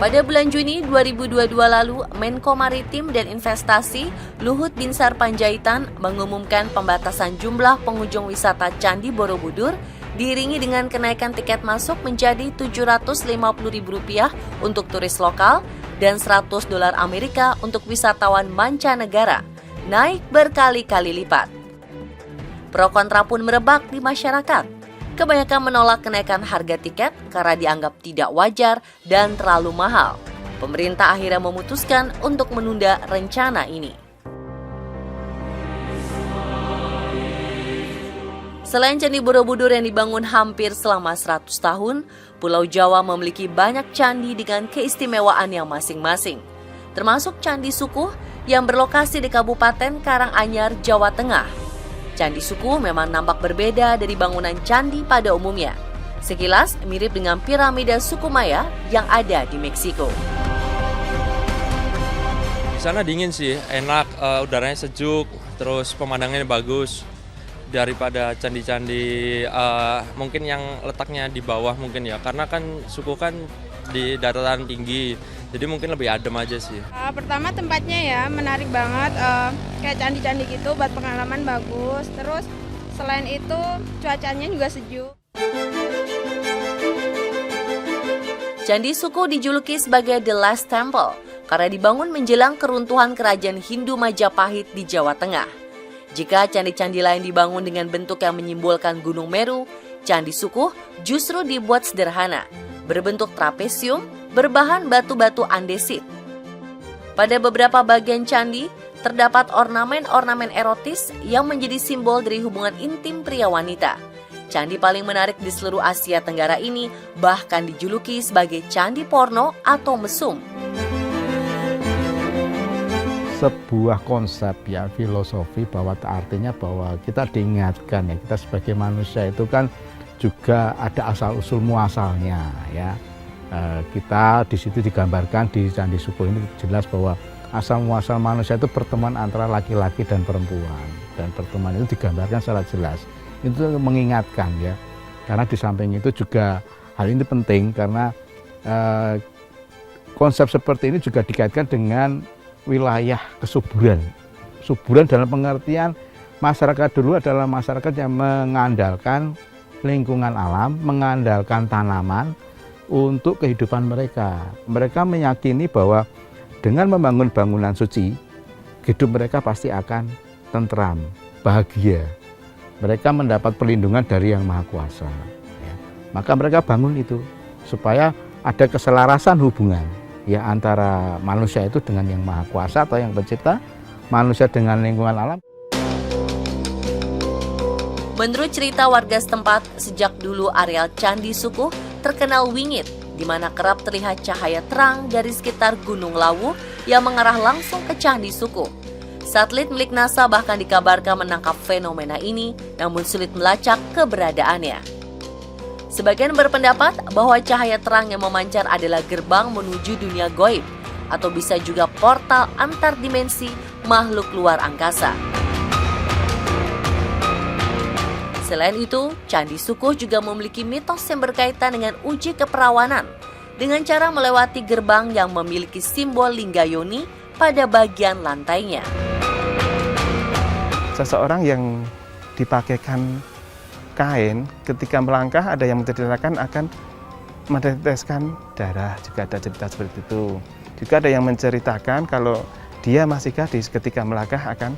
Pada bulan Juni 2022 lalu, Menko Maritim dan Investasi Luhut Binsar Panjaitan mengumumkan pembatasan jumlah pengunjung wisata Candi Borobudur diiringi dengan kenaikan tiket masuk menjadi Rp750.000 untuk turis lokal dan $100 Amerika untuk wisatawan mancanegara, naik berkali-kali lipat. Pro kontra pun merebak di masyarakat. Kebanyakan menolak kenaikan harga tiket karena dianggap tidak wajar dan terlalu mahal. Pemerintah akhirnya memutuskan untuk menunda rencana ini. Selain Candi Borobudur yang dibangun hampir selama 100 tahun, Pulau Jawa memiliki banyak candi dengan keistimewaan yang masing-masing. Termasuk Candi Sukuh yang berlokasi di Kabupaten Karanganyar, Jawa Tengah. Candi Sukuh memang nampak berbeda dari bangunan candi pada umumnya. Sekilas mirip dengan piramida suku Maya yang ada di Meksiko. Di sana dingin sih, enak, udaranya sejuk, terus pemandangannya bagus daripada candi-candi mungkin yang letaknya di bawah mungkin ya, karena kan suku kan di dataran tinggi, jadi mungkin lebih adem aja sih. Pertama tempatnya ya menarik banget, kayak candi-candi gitu buat pengalaman bagus. Terus selain itu cuacanya juga sejuk. Candi Sukuh dijuluki sebagai The Last Temple karena dibangun menjelang keruntuhan kerajaan Hindu Majapahit di Jawa Tengah. Jika candi-candi lain dibangun dengan bentuk yang menyimbolkan Gunung Meru, Candi Sukuh justru dibuat sederhana, berbentuk trapesium, berbahan batu-batu andesit. Pada beberapa bagian candi, terdapat ornamen-ornamen erotis yang menjadi simbol dari hubungan intim pria-wanita. Candi paling menarik di seluruh Asia Tenggara ini bahkan dijuluki sebagai candi porno atau mesum. Sebuah konsep ya, filosofi bahwa artinya bahwa kita diingatkan ya, kita sebagai manusia itu kan juga ada asal-usul muasalnya ya. Kita di situ digambarkan di Candi Sukuh ini jelas bahwa asal muasal manusia itu pertemuan antara laki-laki dan perempuan, dan pertemuan itu digambarkan secara jelas. Itu mengingatkan ya, karena di samping itu juga hal ini penting karena konsep seperti ini juga dikaitkan dengan wilayah kesuburan. Suburan dalam pengertian masyarakat dulu adalah masyarakat yang mengandalkan lingkungan alam, mengandalkan tanaman untuk kehidupan mereka. Mereka meyakini bahwa dengan membangun bangunan suci, hidup mereka pasti akan tentram, bahagia. Mereka mendapat perlindungan dari Yang Maha Kuasa. Ya. Maka mereka bangun itu supaya ada keselarasan hubungan ya antara manusia itu dengan Yang Maha Kuasa atau Yang Pencipta, manusia dengan lingkungan alam. Menurut cerita warga setempat, sejak dulu areal Candi Sukuh terkenal wingit, di mana kerap terlihat cahaya terang dari sekitar Gunung Lawu yang mengarah langsung ke Candi Sukuh. Satelit milik NASA bahkan dikabarkan menangkap fenomena ini, namun sulit melacak keberadaannya. Sebagian berpendapat bahwa cahaya terang yang memancar adalah gerbang menuju dunia gaib, atau bisa juga portal antar dimensi makhluk luar angkasa. Selain itu, Candi Sukuh juga memiliki mitos yang berkaitan dengan uji keperawanan dengan cara melewati gerbang yang memiliki simbol lingga yoni pada bagian lantainya. Seseorang yang dipakaikan kain ketika melangkah ada yang menceritakan akan meneteskan darah, juga ada cerita seperti itu. Juga ada yang menceritakan kalau dia masih gadis ketika melangkah akan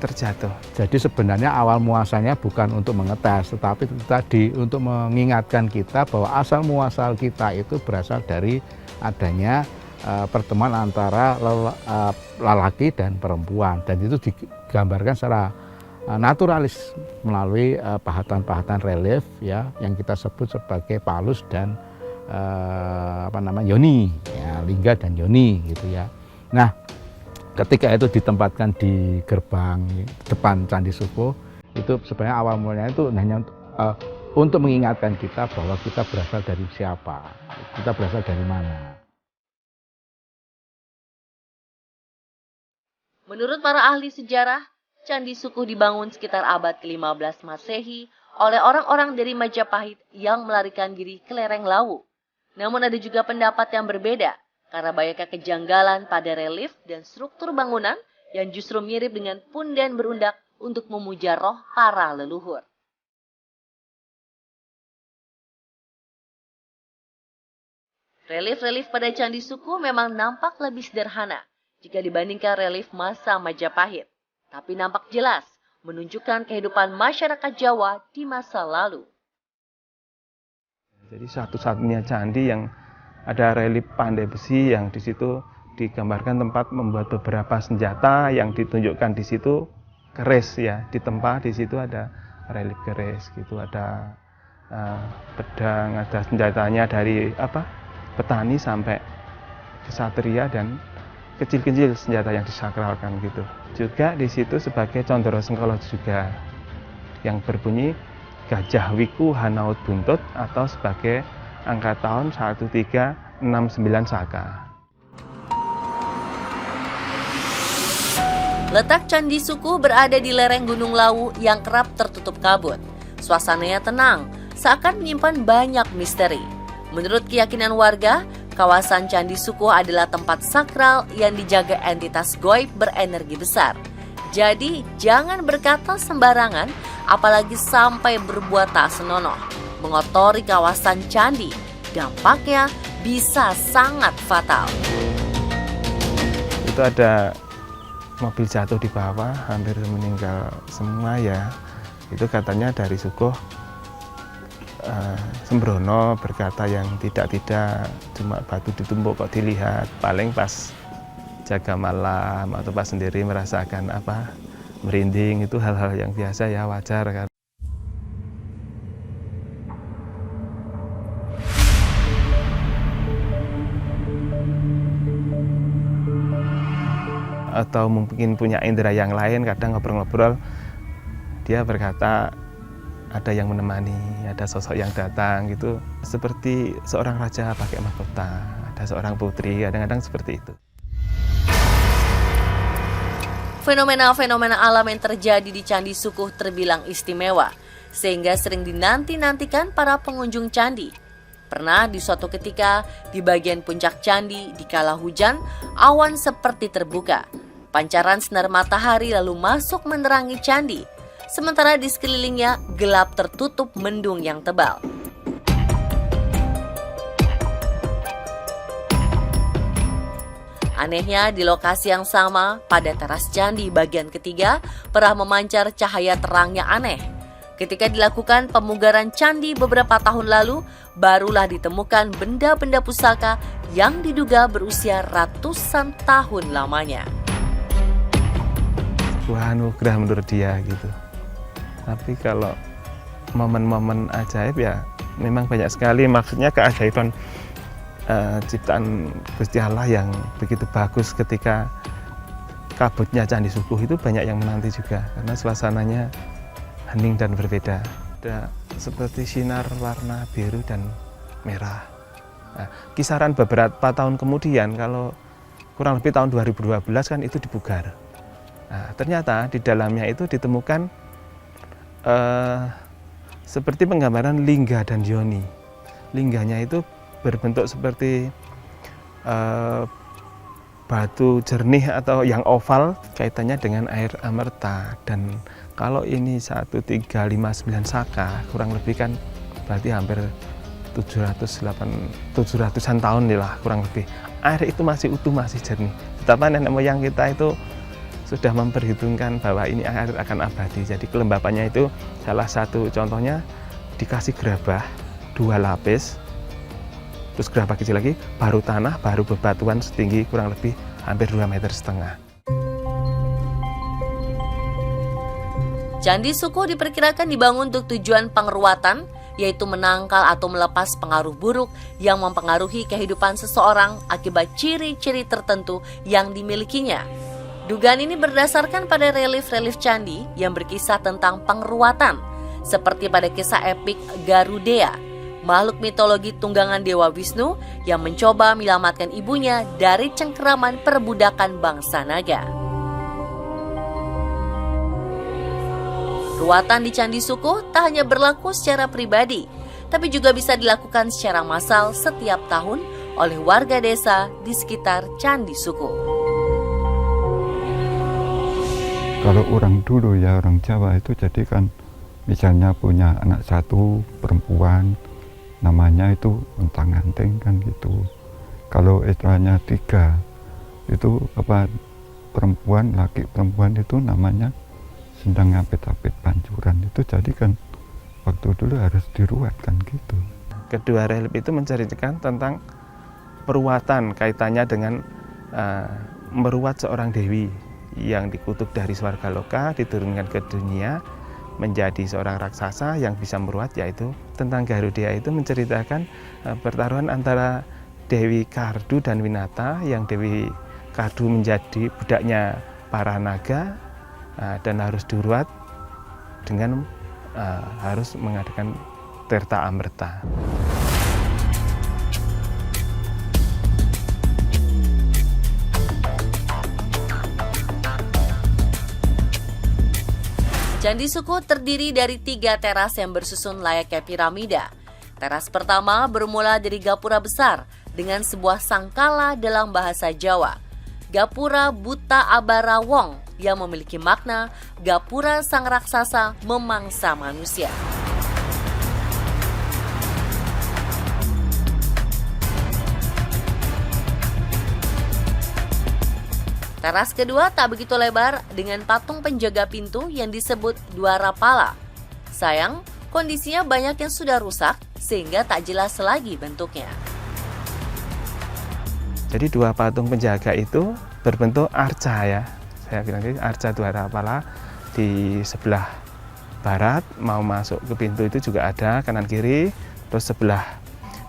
terjatuh. Jadi sebenarnya awal muasalnya bukan untuk mengetes, tetapi tadi untuk mengingatkan kita bahwa asal muasal kita itu berasal dari adanya pertemuan antara lelaki dan perempuan, dan itu digambarkan secara naturalis melalui pahatan-pahatan relief ya yang kita sebut sebagai palus dan yoni ya, lingga dan yoni gitu ya. Nah, ketika itu ditempatkan di gerbang depan Candi Sukuh, itu sebenarnya awal mulanya itu hanya untuk mengingatkan kita bahwa kita berasal dari siapa, kita berasal dari mana. Menurut para ahli sejarah, Candi Sukuh dibangun sekitar abad ke-15 Masehi oleh orang-orang dari Majapahit yang melarikan diri ke lereng Lawu. Namun ada juga pendapat yang berbeda, karena banyaknya kejanggalan pada relief dan struktur bangunan yang justru mirip dengan punden berundak untuk memuja roh para leluhur. Relief-relief pada Candi Suku memang nampak lebih sederhana jika dibandingkan relief masa Majapahit, tapi nampak jelas menunjukkan kehidupan masyarakat Jawa di masa lalu. Jadi satu-satunya candi yang ada relief pandai besi yang di situ digambarkan tempat membuat beberapa senjata yang ditunjukkan di situ keris ya, ditempa di situ ada relief keris gitu, ada pedang, ada senjatanya dari petani sampai kesatria dan kecil-kecil senjata yang disakralkan gitu. Juga di situ sebagai Condro Sengkolo juga yang berbunyi Gajah Wiku Hanaut Buntut atau sebagai angka tahun 1369 Saka. Letak Candi Suku berada di lereng Gunung Lawu yang kerap tertutup kabut. Suasananya tenang, seakan menyimpan banyak misteri. Menurut keyakinan warga, kawasan Candi Suku adalah tempat sakral yang dijaga entitas goib berenergi besar. Jadi, jangan berkata sembarangan, apalagi sampai berbuat tak senonoh. Mengotori kawasan candi, dampaknya bisa sangat fatal. Itu ada mobil jatuh di bawah, hampir meninggal semua ya. Itu katanya dari suku sembrono, berkata yang tidak, cuma batu ditumpuk kok dilihat, paling pas jaga malam atau pas sendiri merasakan merinding, itu hal-hal yang biasa ya, wajar kan. Atau mungkin punya indera yang lain, kadang ngobrol-ngobrol dia berkata ada yang menemani, ada sosok yang datang gitu, seperti seorang raja pakai mahkota, ada seorang putri, kadang-kadang seperti itu. Fenomena-fenomena alam yang terjadi di Candi Suku terbilang istimewa, sehingga sering dinanti-nantikan para pengunjung candi. Pernah di suatu ketika, di bagian puncak candi, dikala hujan, awan seperti terbuka. Pancaran sinar matahari lalu masuk menerangi candi, sementara di sekelilingnya gelap tertutup mendung yang tebal. Anehnya, di lokasi yang sama, pada teras candi bagian ketiga, pernah memancar cahaya terang yang aneh. Ketika dilakukan pemugaran candi beberapa tahun lalu, barulah ditemukan benda-benda pusaka yang diduga berusia ratusan tahun lamanya. Wah, anugerah menurut dia gitu. Tapi kalau momen-momen ajaib ya memang banyak sekali, maksudnya keajaiban ciptaan Gusti Allah yang begitu bagus. Ketika kabutnya Candi Suku itu banyak yang menanti juga karena suasananya hening dan berbeda. Ada seperti sinar warna biru dan merah. Nah, kisaran beberapa tahun kemudian, kalau kurang lebih tahun 2012 kan itu dipugar. Nah, ternyata di dalamnya itu ditemukan seperti penggambaran lingga dan yoni. Lingganya itu berbentuk seperti batu jernih atau yang oval, kaitannya dengan air amerta. Dan kalau ini 1359 Saka, kurang lebih kan berarti hampir 700-an tahun nih lah kurang lebih. Air itu masih utuh, masih jernih. Betapa nenek moyang kita itu sudah memperhitungkan bahwa ini air akan abadi. Jadi kelembapannya itu salah satu contohnya dikasih gerabah 2 lapis, terus gerabah kecil lagi, baru tanah, baru bebatuan setinggi kurang lebih hampir 2,5 meter. Candi Suku diperkirakan dibangun untuk tujuan pengeruatan, yaitu menangkal atau melepas pengaruh buruk yang mempengaruhi kehidupan seseorang akibat ciri-ciri tertentu yang dimilikinya. Dugaan ini berdasarkan pada relief-relief candi yang berkisah tentang pengeruatan, seperti pada kisah epik Garudea, makhluk mitologi tunggangan Dewa Wisnu yang mencoba menyelamatkan ibunya dari cengkeraman perbudakan bangsa naga. Ruatan di Candi Suku tak hanya berlaku secara pribadi, tapi juga bisa dilakukan secara massal setiap tahun oleh warga desa di sekitar Candi Sukuh. Kalau orang dulu ya, orang Jawa itu jadi kan misalnya punya anak satu perempuan, namanya itu untang-anting kan gitu. Kalau istilahnya 3 itu perempuan, laki perempuan itu namanya sedang ngapit-apit pancuran. Itu jadi kan waktu dulu harus diruat kan gitu. Kedua relief itu menceritakan tentang peruatan kaitannya dengan meruat seorang dewi yang dikutuk dari Swargaloka, diturunkan ke dunia menjadi seorang raksasa yang bisa meruat, yaitu tentang Garudea. Itu menceritakan pertaruhan antara Dewi Kardu dan Winata, yang Dewi Kardu menjadi budaknya para naga dan harus diruat dengan harus mengadakan Tirta Amrita. Candi Sukuh terdiri dari 3 teras yang bersusun layaknya piramida. Teras pertama bermula dari gapura besar dengan sebuah sangkala dalam bahasa Jawa. Gapura Buta Abara Wong yang memiliki makna gapura sang raksasa memangsa manusia. Teras kedua tak begitu lebar dengan patung penjaga pintu yang disebut Dwarapala. Sayang, kondisinya banyak yang sudah rusak sehingga tak jelas lagi bentuknya. Jadi 2 patung penjaga itu berbentuk arca ya. Saya bilang tadi arca Dwarapala di sebelah barat, mau masuk ke pintu itu juga ada kanan kiri. Terus sebelah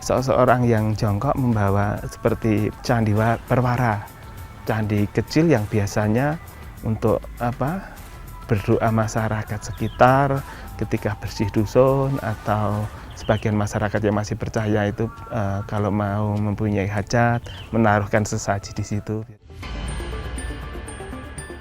seorang yang jongkok membawa seperti candi perwara. Candi kecil yang biasanya untuk berdoa masyarakat sekitar ketika bersih dusun, atau sebagian masyarakat yang masih percaya itu kalau mau mempunyai hajat menaruhkan sesaji di situ.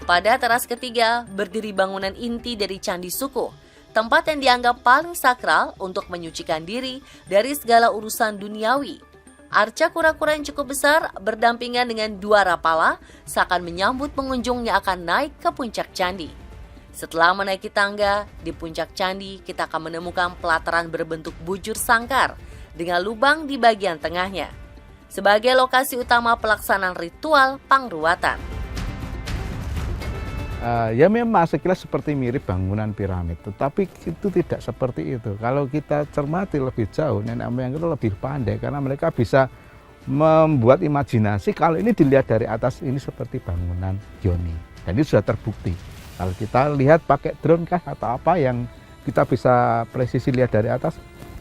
Pada teras ketiga berdiri bangunan inti dari Candi Sukuh, tempat yang dianggap paling sakral untuk menyucikan diri dari segala urusan duniawi. Arca kura-kura yang cukup besar berdampingan dengan Dwarapala seakan menyambut pengunjung yang akan naik ke puncak candi. Setelah menaiki tangga, di puncak candi kita akan menemukan pelataran berbentuk bujur sangkar dengan lubang di bagian tengahnya sebagai lokasi utama pelaksanaan ritual pangruatan. Ya memang sekilas seperti mirip bangunan piramid, tetapi itu tidak seperti itu. Kalau kita cermati lebih jauh, nenek moyang itu lebih pandai karena mereka bisa membuat imajinasi kalau ini dilihat dari atas ini seperti bangunan yoni. Dan ini sudah terbukti. Kalau kita lihat pakai drone kah atau apa yang kita bisa presisi lihat dari atas,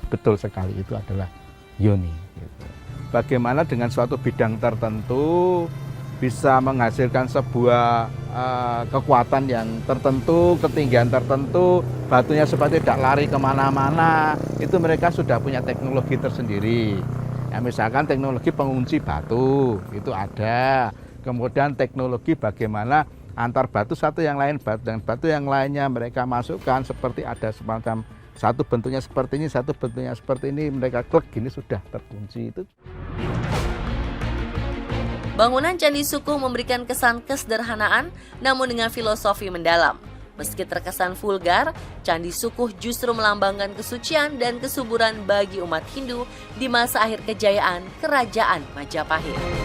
betul sekali itu adalah yoni. Bagaimana dengan suatu bidang tertentu bisa menghasilkan sebuah kekuatan yang tertentu, ketinggian tertentu, batunya seperti tidak lari kemana-mana, itu mereka sudah punya teknologi tersendiri. Ya, misalkan teknologi pengunci batu, itu ada. Kemudian teknologi bagaimana antar batu satu yang lain dan batu yang lainnya mereka masukkan seperti ada semacam satu bentuknya seperti ini, satu bentuknya seperti ini, mereka klik gini sudah terkunci itu. Bangunan Candi Sukuh memberikan kesan kesederhanaan namun dengan filosofi mendalam. Meski terkesan vulgar, Candi Sukuh justru melambangkan kesucian dan kesuburan bagi umat Hindu di masa akhir kejayaan Kerajaan Majapahit.